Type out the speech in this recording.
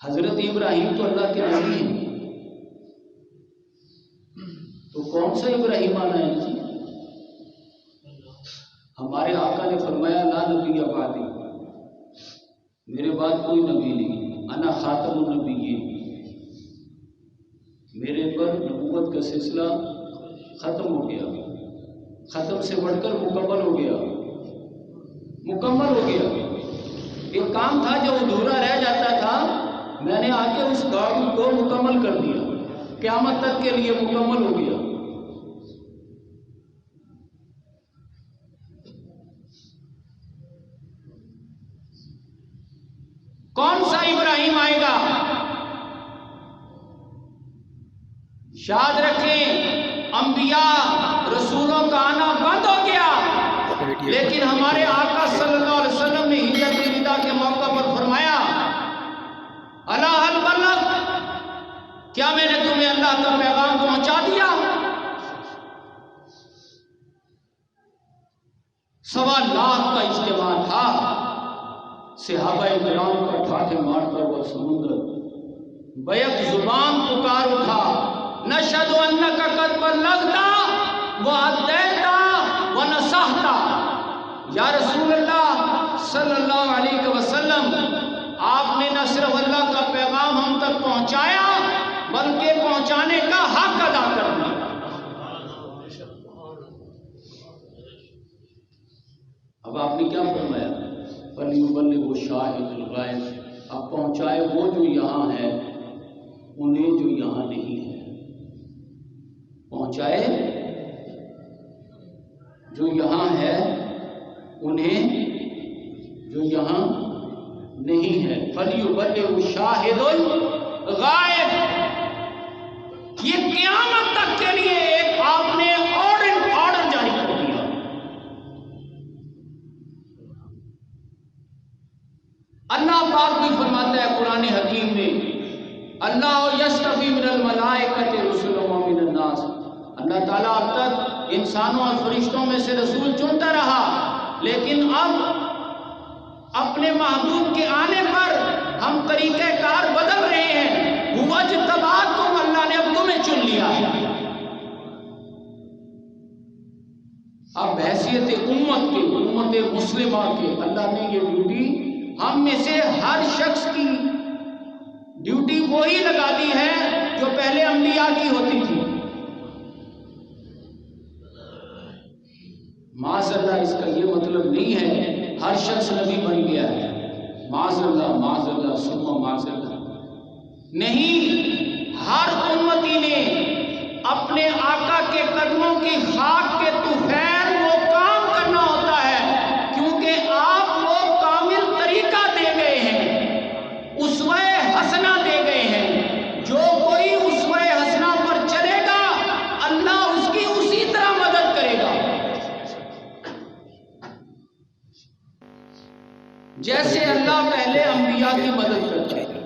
حضرت ابراہیم تو اللہ کے نبی ہیں، تو کون سا ابراہیم آنا ہے جی؟ ہمارے آقا نے فرمایا لا نبی بعدی، میرے بعد کوئی نبی نہیں، انا خاتم النبیین، میرے پر نبوت کا سلسلہ ختم ہو گیا، ختم سے بڑھ کر مکمل ہو گیا، مکمل ہو گیا۔ ایک کام تھا جو ادھورا رہ جاتا تھا، میں نے آ کے اس کام کو مکمل کر دیا، قیامت تک کے لیے مکمل ہو گیا۔ کون سا ابراہیم آئے گا؟ یاد رکھیں انبیاء رسولوں کا آنا بند ہو گیا، لیکن ہمارے آقا صلی اللہ علیہ وسلم نے حجۃ الوداع کے موقع پر فرمایا الا هل بلغ، کیا میں نے تمہیں اللہ کا پیغام پہنچا دیا؟ 1.25 لاکھ کا اجتماع تھا، صحابہ کرام کا ٹھاٹھے مارتا ہوا سمندر بیک زبان پکار اٹھا نشہد انک قد بلغت وادیت ونصحت، یا رسول اللہ صلی اللہ علیہ وسلم، آپ نے نہ صرف اللہ کا پیغام ہم تک پہنچایا بلکہ پہنچانے کا حق ادا کر دیا۔ اب آپ نے کیا فرمایا؟ فَلْيُبَلِّغْ شَاهِدُ الْغَائِبِ، اب پہنچائے وہ جو یہاں ہے انہیں جو یہاں نہیں ہے، پہنچائے جو یہاں ہے انہیں جو یہاں نہیں ہے۔ فَلْيُبَلِّغْ شَاهِدُ الْغَائِبِ، یہ قیامت تک کے لیے ایک آپ نے آرڈر جاری کر دیا۔ اللہ پاک بھی فرماتا ہے قرآن حکیم میں اللہ یصطفی من الملائکۃ رسلا ومن الناس، اللہ تعالیٰ اب تک انسانوں اور فرشتوں میں سے رسول چنتا رہا، لیکن اب اپنے محبوب کے آنے پر ہم طریقہ کار بدل رہے ہیں۔ ہوا اجتباکم، اللہ نے اب تمہیں چن لیا ہے۔ اب حیثیت امت کے، امت مسلمہ کے، اللہ نے یہ ڈیوٹی ہم میں سے ہر شخص کی ڈیوٹی وہی لگا دی ہے جو پہلے انبیاء کی ہوتی تھی۔ معاذ اللہ اس کا یہ مطلب نہیں ہے ہر شخص نبی بن گیا ہے، معاذ اللہ ثم معاذ اللہ، نہیں، ہر امتی نے اپنے آقا کے قدموں کی خاک کے طفیل وہ کام کرنا ہوتا ہے، کیونکہ آپ وہ کامل طریقہ دے گئے ہیں، اسوہ حسنہ دے گئے ہیں۔ جو کوئی اسوہ حسنہ پر چلے گا اللہ اس کی اسی طرح مدد کرے گا جیسے اللہ پہلے انبیاء کی مدد کرتا ہے۔